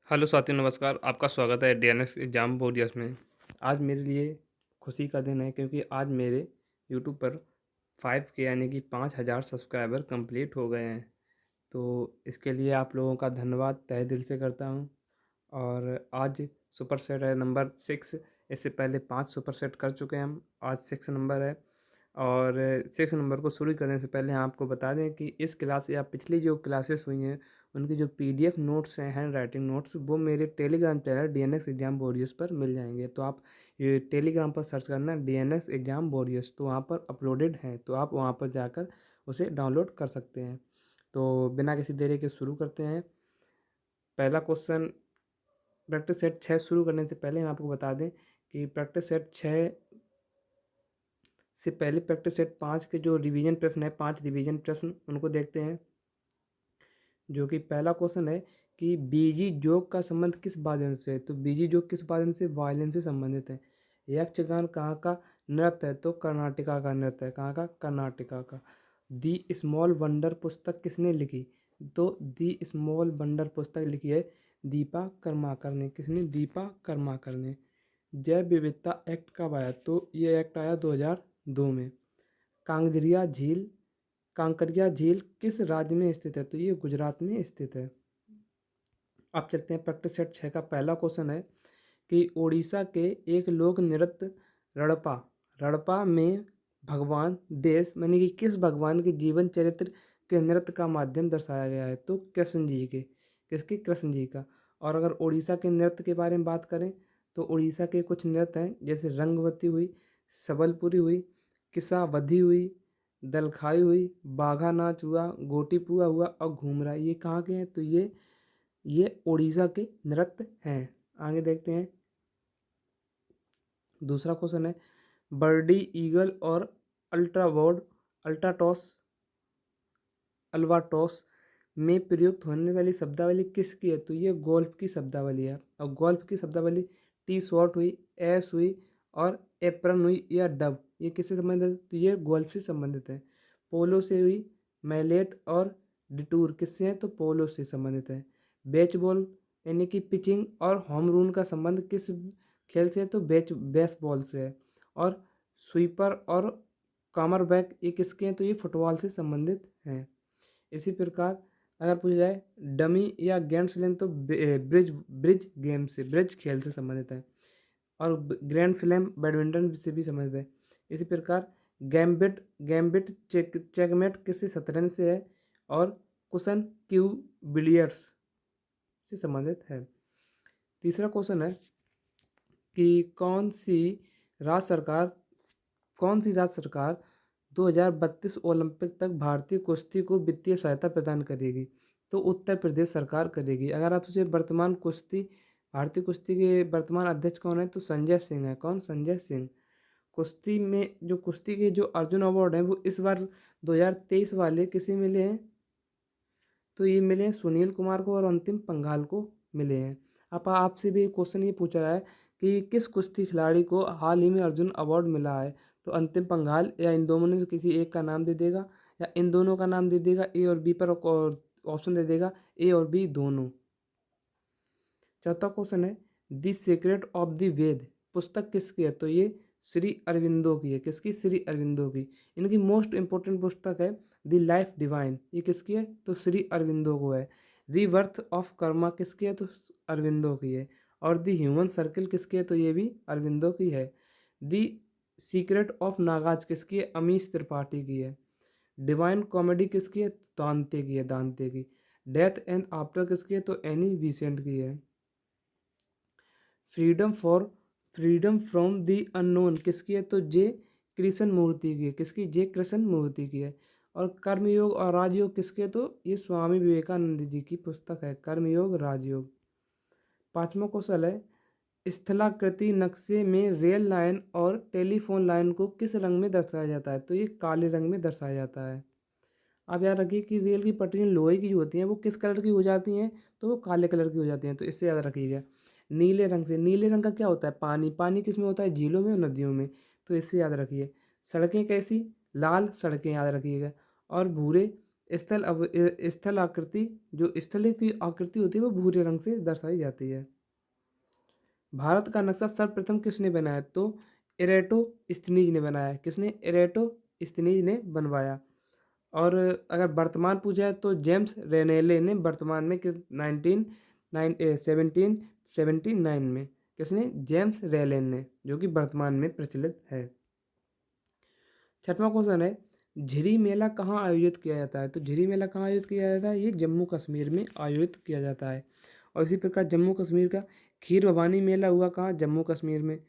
Hello साथियों, नमस्कार। आपका स्वागत है डीएनएस एग्ज़ाम वॉरियर्स में। आज मेरे लिए खुशी का दिन है क्योंकि आज मेरे यूट्यूब पर 5K यानी कि 5000 सब्सक्राइबर कंप्लीट हो गए हैं। तो इसके लिए आप लोगों का धन्यवाद तहे दिल से करता हूँ। और आज सुपर सेट है नंबर 6। इससे पहले 5 सुपर सेट कर चुके हैं हम, आज 6 नंबर है। और 6 नंबर को शुरू करने से पहले हम आपको बता दें कि इस क्लास या पिछली जो क्लासेस हुई हैं उनकी जो पीडीएफ नोट्स हैं, हैंड राइटिंग नोट्स, वो मेरे Telegram channel DNS exam warriors पर मिल जाएंगे। तो आप ये टेलीग्राम पर सर्च करना डीएनएस एग्जाम वॉरियर्स, तो वहाँ पर अपलोडेड हैं, तो आप वहाँ पर जाकर उसे डाउनलोड कर सकते हैं। तो बिना किसी देरी के शुरू करते हैं। पहला क्वेश्चन, प्रैक्टिस सेट 6 शुरू करने से पहले हम आपको बता दें कि प्रैक्टिस सेट 6 से पहले प्रैक्टिस सेट 5 के जो रिवीजन प्रश्न है, 5 रिवीजन प्रश्न, उनको देखते हैं। जो कि पहला क्वेश्चन है कि बीजी जोग का संबंध किस वाद्ययंत्र से है। तो बीजी जोग किस वाद्ययंत्र से? वायलिन से संबंधित है। यक्षगान कहाँ का नृत्य है? तो कर्नाटका का नृत्य है। कहाँ का? कर्नाटका का। दी स्मॉल वंडर पुस्तक किसने लिखी? तो दी स्मॉल वंडर पुस्तक लिखी है दीपा कर्माकर ने। किसने? दीपा कर्माकर ने। जैव विविधता एक्ट कब आया? तो ये एक्ट आया 2002 में। कांगरिया झील कांकरिया झील किस राज्य में स्थित है? तो ये गुजरात में स्थित है। अब चलते हैं प्रैक्टिस सेट 6 का पहला क्वेश्चन है कि उड़ीसा के एक लोक नृत्य रड़पा रड़पा में भगवान देश यानी कि किस भगवान के जीवन चरित्र के नृत्य का माध्यम दर्शाया गया है? तो कृष्ण जी के। किसके? कृष्ण जी का। और अगर उड़ीसा के नृत्य के बारे में बात करें तो उड़ीसा के कुछ नृत्य हैं, जैसे रंगवती हुई, सबलपुरी हुई, किसावधी हुई, दलखाई हुई, बाघा नाच हुआ, गोटीपुआ हुआ और घूमरा। ये कहाँ के हैं? तो ये उड़ीसा के नृत्य हैं। आगे देखते हैं। दूसरा क्वेश्चन है बर्डी ईगल और अल्ट्राबोर्ड अल्ट्राटॉस अल्बाट्रॉस में प्रयुक्त होने वाली शब्दावली किसकी है? तो ये गोल्फ की शब्दावली है। और गोल्फ की शब्दावली टी शॉट हुई, एस हुई और एप्रन हुई या डब, ये किससे संबंधित है? तो ये गोल्फ से संबंधित है। पोलो से हुई, मैलेट और डिटूर किससे है? तो पोलो से संबंधित है। बेचबॉल यानी कि पिचिंग और होम रूल का संबंध किस खेल से है? तो बेसबॉल से है। और स्वीपर और कामरबैक ये किसके हैं? तो ये फुटबॉल से संबंधित हैं। इसी प्रकार अगर पूछा जाए डमी या ग्रैंड स्लैम, तो ब्रिज ब्रिज गेम से, ब्रिज खेल से संबंधित है। और ग्रैंड स्लैम बैडमिंटन से भी संबंधित है। इसी प्रकार गैम्बिट गैम्बिट चेकमेट किससे? शतरंज से है। और कुशन क्यू बिलियर्ड्स से संबंधित है। तीसरा क्वेश्चन है कि कौन सी राज्य सरकार 2032 ओलंपिक तक भारतीय कुश्ती को वित्तीय सहायता प्रदान करेगी? तो उत्तर प्रदेश सरकार करेगी। अगर आप सोचे भारतीय कुश्ती के वर्तमान अध्यक्ष कौन है? तो संजय सिंह है। कौन? संजय सिंह। कुश्ती में जो कुश्ती के जो अर्जुन अवार्ड हैं वो इस बार 2023 वाले किसे मिले हैं? तो ये मिले हैं सुनील कुमार को और अंतिम पंघाल को मिले हैं। अब आपसे भी क्वेश्चन ये पूछा रहा है कि किस कुश्ती खिलाड़ी को हाल ही में अर्जुन अवार्ड मिला है? तो अंतिम पंघाल या इन दोनों में से किसी एक का नाम दे देगा, या इन दोनों का नाम दे देगा, ए और बी पर ऑप्शन दे देगा, ए और बी दोनों। चौथा क्वेश्चन है द सीक्रेट ऑफ द वेद पुस्तक किसकी है? तो ये श्री अरविंदो की है। किसकी? श्री अरविंदो की। इनकी मोस्ट इंपोर्टेंट पुस्तक है द लाइफ डिवाइन, ये किसकी है? तो श्री अरविंदो को है। रीबर्थ ऑफ कर्मा किसकी है? तो अरविंदो की है। और द ह्यूमन सर्किल किसकी है? तो ये भी अरविंदो की है। द सीक्रेट ऑफ नागाज किसकी है? अमीश त्रिपाठी की है। डिवाइन कॉमेडी किसकी है? दांते की है, दांते की। डेथ एंड आफ्टर किसकी है? तो एनी विसेंट की है। फ्रीडम फ्रॉम द अननोन किसकी है? तो जे कृष्ण मूर्ति की है। किसकी? जे कृष्ण मूर्ति की है। और कर्मयोग और राजयोग किसके? तो ये स्वामी विवेकानंद जी की पुस्तक है, कर्मयोग राजयोग। पांचवा क्वेश्चन है स्थलाकृति नक्शे में रेल लाइन और टेलीफोन लाइन को किस रंग में दर्शाया जाता है? तो ये काले रंग में दर्शाया जाता है। अब याद रखिए कि रेल की पटरियाँ लोहे की जो होती हैं वो किस कलर की हो जाती हैं? तो वो काले कलर की हो जाती हैं। तो इससे याद रखिएगा। नीले रंग से, नीले रंग का क्या होता है? पानी। पानी किस में होता है? झीलों में और नदियों में। तो इससे याद रखिए। सड़कें कैसी? लाल सड़कें, याद रखिएगा। और भूरे स्थल आकृति, जो स्थल की आकृति होती है वो भूरे रंग से दर्शाई जाती है। भारत का नक्शा सर्वप्रथम किसने बनाया? तो एरेटोस्थनीज ने बनाया। किसने? एरेटोस्थनीज ने बनवाया। और अगर वर्तमान पूछा है तो जेम्स रेनेले ने वर्तमान में 1779 में, किसने? जेम्स रेलेन ने, जो कि वर्तमान में प्रचलित है। छठवां क्वेश्चन है, झिरी मेला कहाँ आयोजित किया जाता है? तो झिरी मेला कहाँ आयोजित किया जाता है? ये जम्मू कश्मीर में आयोजित किया जाता है। और इसी प्रकार जम्मू कश्मीर का खीर भवानी मेला हुआ कहाँ? जम्मू कश्मीर में।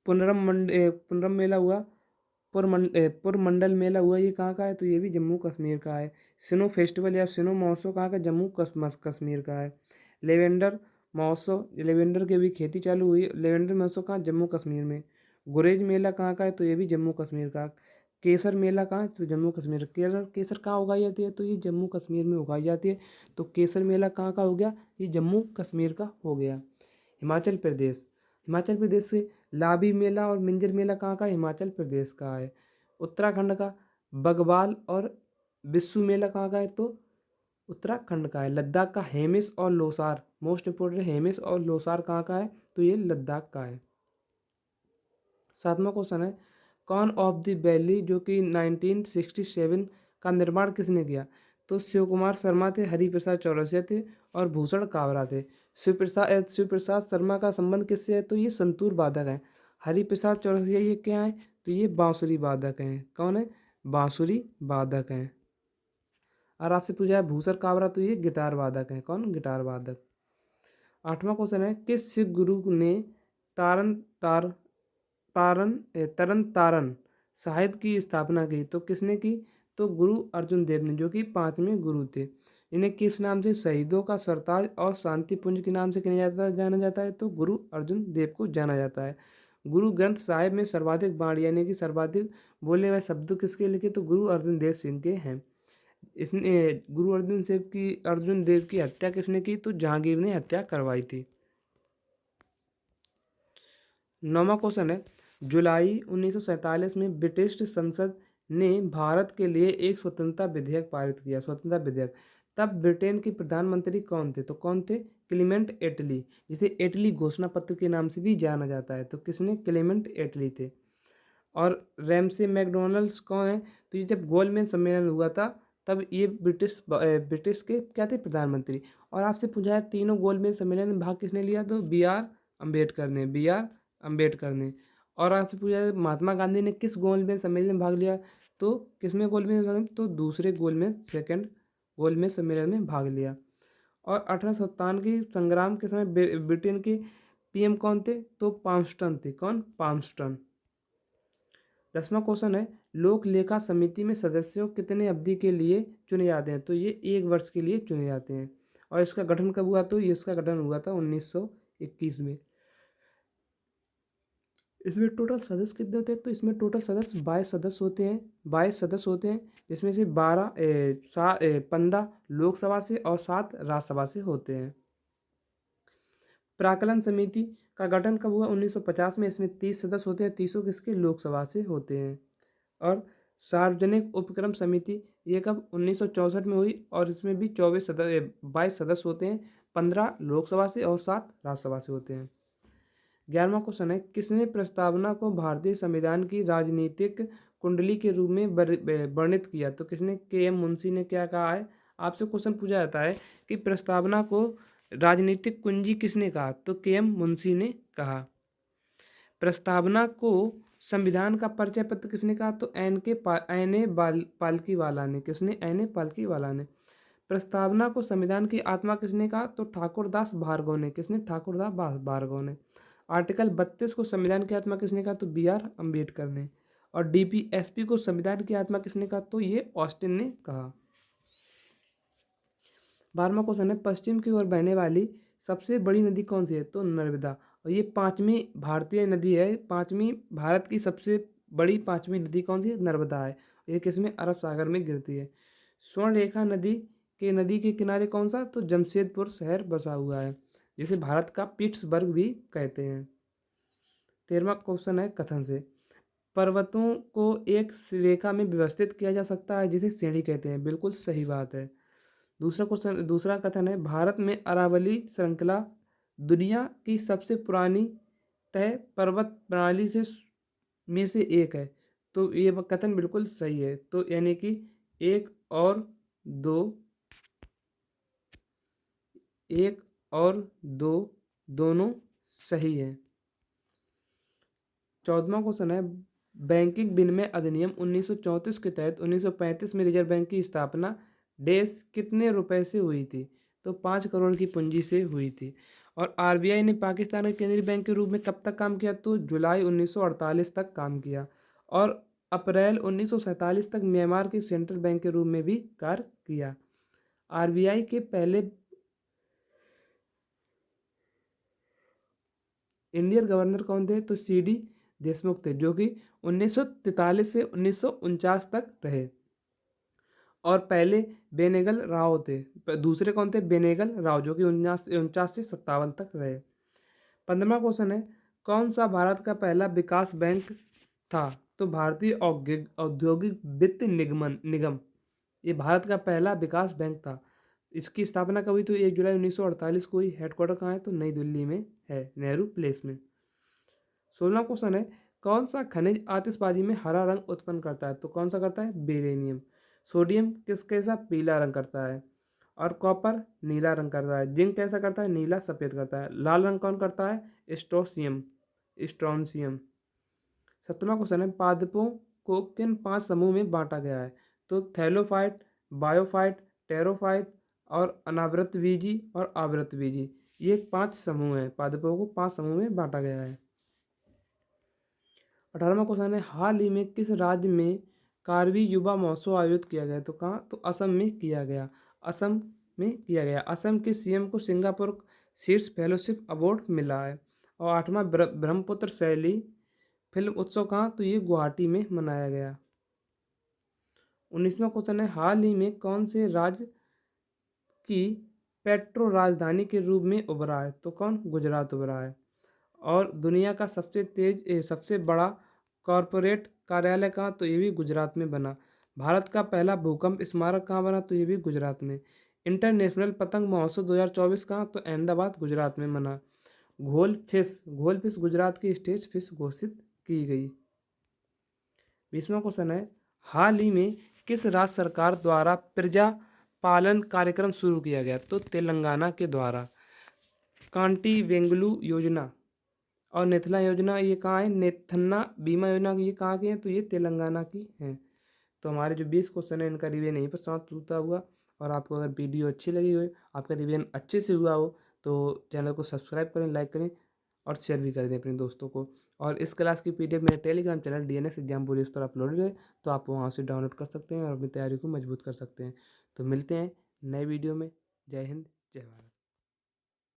पुनरम मेला हुआ, पुरमंडल मेला हुआ, ये कहाँ का है? तो ये भी जम्मू कश्मीर का है। स्नो फेस्टिवल या स्नो महोत्सव कहाँ का? जम्मू कश्मीर का है। लेवेंडर महोत्सव, लेवेंडर की भी खेती चालू हुई। लेवेंडर महोत्सव कहाँ? जम्मू कश्मीर में। गुरेज मेला कहाँ का है? तो ये भी जम्मू कश्मीर का। केसर मेला कहाँ है? तो जम्मू कश्मीर। केसर कहाँ उगाई जाती है? तो ये जम्मू कश्मीर में उगाई जाती है। तो केसर मेला कहाँ का हो गया? ये जम्मू कश्मीर का हो गया। हिमाचल प्रदेश, हिमाचल प्रदेश से लाबी मेला और मिंजर मेला कहाँ का? हिमाचल प्रदेश का है। उत्तराखंड का बगवाल और बिस्सू मेला कहाँ का है? तो उत्तराखंड का है। लद्दाख का हेमिस और लोसार, मोस्ट इंपोर्टेंट, हेमिस और लोसार कहाँ का है? तो ये लद्दाख का है। सातवां क्वेश्चन है, कॉन ऑफ द वैली, जो कि 1967 का निर्माण किसने किया? तो शिव कुमार शर्मा थे, हरिप्रसाद चौरसिया थे और भूषण कावरा थे। शिव प्रसाद शर्मा का संबंध किससे है? तो ये संतूर वादक हैं। हरिप्रसाद चौरसिया ये क्या है? तो ये बांसुरी वादक हैं। कौन है? बांसुरी वादक हैं। और आपसे पूछा है भूषण कावरा, तो ये गिटार वादक हैं। कौन? गिटार वादक। आठवां क्वेश्चन है, किस सिख गुरु ने तारन तार तरन तारन साहिब की स्थापना की? तो किसने की? तो गुरु अर्जुन देव ने, जो कि 5वें गुरु थे। इन्हें किस नाम से? शहीदों का सरताज और शांति पुंज के नाम से जाना जाता है? तो गुरु अर्जुन देव को जाना जाता है। गुरु ग्रंथ साहिब में सर्वाधिक बाण यानी कि सर्वाधिक बोले हुए शब्द किसके लिखे? तो गुरु अर्जुन देव सिंह के हैं। इसने गुरु अर्जुन देव की हत्या किसने की? तो जहांगीर ने हत्या करवाई थी। 9वां क्वेश्चन है, जुलाई 1947 में ब्रिटिश संसद ने भारत के लिए एक स्वतंत्रता विधेयक पारित किया। स्वतंत्रता विधेयक। तब ब्रिटेन के प्रधानमंत्री कौन थे? तो कौन थे? क्लीमेंट एटली, जिसे एटली घोषणा पत्र के नाम से भी जाना जाता है। तो किसने? क्लीमेंट एटली थे। और रैमसे मैकडोनल्ड्स कौन है? तो ये जब गोलमेज सम्मेलन हुआ था तब ये ब्रिटिश के क्या थे? प्रधानमंत्री। और आपसे पूछा है तीनों गोलमेज सम्मेलन में भाग किसने लिया? तो बी आर अम्बेडकर ने। और आपसे पूछा है महात्मा गांधी ने किस गोलमेज सम्मेलन में भाग लिया? तो किसमें गोलमेज सम्मेलन? तो दूसरे सेकंड गोलमेज सम्मेलन में भाग लिया। और 1857 की संग्राम के समय ब्रिटेन के पीएम कौन थे? तो पामस्टन थे। कौन? पामस्टन। 10वां क्वेश्चन है, लोक लेखा समिति में सदस्यों कितने अवधि के लिए चुने जाते हैं? तो ये 1 वर्ष के लिए चुने जाते हैं। और इसका गठन कब हुआ? तो इसका गठन हुआ था 1921 में। इसमें टोटल सदस्य कितने होते हैं? तो इसमें टोटल सदस्य 22 सदस्य होते हैं। 22 सदस्य होते हैं, जिसमें से 15 लोकसभा से और 7 राज्यसभा से होते हैं। प्राक्कलन समिति का गठन कब हुआ? 1950 में। इसमें 30 सदस्य होते हैं, 30 किसके? लोकसभा से होते हैं। और सार्वजनिक उपक्रम समिति ये कब? 1964 में हुई और इसमें भी 22 सदस्य होते हैं, 15 लोकसभा से और 7 राज्यसभा से होते हैं। 11वां क्वेश्चन है, किसने प्रस्तावना को भारतीय संविधान की राजनीतिक कुंडली के रूप में वर्णित किया? तो किसने? के एम मुंशी ने क्या कहा है? आपसे क्वेश्चन पूछा जाता है कि प्रस्तावना को राजनीतिक कुंजी किसने कहा? तो के एम मुंशी ने कहा। प्रस्तावना को संविधान का परिचय पत्र किसने कहा? तो एन ए पालकीवाला ने। किसने? एन ए पालकीवाला ने। प्रस्तावना को संविधान की आत्मा किसने कहा? तो ठाकुरदास भार्गव ने। किसने? ठाकुरदास भार्गव ने। आर्टिकल 32 को संविधान की आत्मा किसने कहा? तो बी आर अम्बेडकर ने। और डीपीएसपी को संविधान की आत्मा किसने कहा? तो ये ऑस्टिन ने कहा। 12वां क्वेश्चन है, पश्चिम की ओर बहने वाली सबसे बड़ी नदी कौन सी है? तो नर्मदा। और ये 5वीं भारतीय नदी है। 5वीं भारत की सबसे बड़ी 5वीं नदी कौन सी है? नर्मदा है। ये किसमें? अरब सागर में गिरती है। स्वर्णरेखा नदी के किनारे कौन सा? तो जमशेदपुर शहर बसा हुआ है, जिसे भारत का पिट्सबर्ग भी कहते हैं। 13वां क्वेश्चन है कथन से, पर्वतों को एक रेखा में व्यवस्थित किया जा सकता है जिसे श्रेणी कहते हैं। बिल्कुल सही बात है। दूसरा कथन है, भारत में अरावली श्रृंखला दुनिया की सबसे पुरानी तय पर्वत प्रणाली में से एक है। तो ये कथन बिल्कुल सही है। तो यानी कि 1 और 2 दोनों सही है। 14वां क्वेश्चन है, बैंकिंग विनिमय अधिनियम 1934 के तहत 1935 में रिजर्व बैंक की स्थापना देश कितने रुपए से हुई थी? तो 5 करोड़ की पूंजी से हुई थी। और आरबीआई ने पाकिस्तान के केंद्रीय बैंक के रूप में कब तक काम किया? तो जुलाई 1948 तक काम किया। और अप्रैल 1947 तक म्यांमार के सेंट्रल बैंक के रूप में भी कार्य किया। आरबीआई के पहले इंडियन गवर्नर कौन थे? तो सीडी देशमुख थे, जो कि 1943 से 1949 तक रहे। और पहले बेनेगल राव थे। दूसरे कौन थे? बेनेगल राव, जो कि 49 से 57 तक रहे। 15वां क्वेश्चन है, कौन सा भारत का पहला विकास बैंक था? तो भारतीय औद्योगिक वित्त निगम ये भारत का पहला विकास बैंक था। इसकी स्थापना कब हुई? तो 1 जुलाई 1948 को हुई। हेडक्वार्टर कहाँ है? तो नई दिल्ली में है, नेहरू प्लेस में। 16वां क्वेश्चन है, कौन सा खनिज आतिशबाजी में हरा रंग उत्पन्न करता है? तो कौन सा करता है? बेरेनियम। सोडियम कैसा? पीला रंग करता है। और कॉपर नीला रंग करता है। जिंक कैसा करता है? नीला सफ़ेद करता है। लाल रंग कौन करता है? स्ट्रोंशियम। 17वां क्वेश्चन है, पादपों को किन 5 समूह में बांटा गया है? तो थैलोफाइट, बायोफाइट, टेरोफाइट और अनावृतबीजी और आवृतबीजी, ये 5 समूह हैं। पादपों को 5 समूह में बांटा गया है। 18वां क्वेश्चन है, हाल ही में किस राज्य में कारवी युवा महोत्सव आयोजित किया गया? तो कहाँ? तो असम में किया गया। असम के सीएम को सिंगापुर शीर्ष फेलोशिप अवार्ड मिला है। और 8वां ब्रह्मपुत्र शैली फिल्म उत्सव कहाँ? तो ये गुवाहाटी में मनाया गया। 19वां क्वेश्चन है, हाल ही में कौन से राज्य की पेट्रो राजधानी के रूप में उभरा है? तो कौन? गुजरात उभरा है। और दुनिया का सबसे बड़ा कॉरपोरेट कार्यालय कहाँ? तो ये भी गुजरात में बना। भारत का पहला भूकंप स्मारक कहाँ बना? तो ये भी गुजरात में। इंटरनेशनल पतंग महोत्सव 2024 कहाँ? तो अहमदाबाद गुजरात में बना। घोल फिश गुजरात की स्टेट फिश घोषित की गई। 20वां क्वेश्चन है, हाल ही में किस राज्य सरकार द्वारा प्रजा पालन कार्यक्रम शुरू किया गया? तो तेलंगाना के द्वारा। कांटी वेंगलू योजना और नेथला योजना ये कहाँ है? नेथन्ना बीमा योजना ये कहाँ की है? तो ये तेलंगाना की है। तो हमारे जो 20 क्वेश्चन है इनका रिवीजन यहीं पर समाप्त होता हुआ। और आपको अगर वीडियो अच्छी लगी हो, आपका रिवीजन अच्छे से हुआ हो, तो चैनल को सब्सक्राइब करें, लाइक करें और शेयर भी कर दें अपने दोस्तों को। और इस क्लास की पीडीएफ मेरे Telegram channel DNS exam warriors पर अपलोडेड है, तो आप वहाँ से डाउनलोड कर सकते हैं और अपनी तैयारी को मजबूत कर सकते हैं। तो मिलते हैं नए वीडियो में। जय हिंद, जय भारत।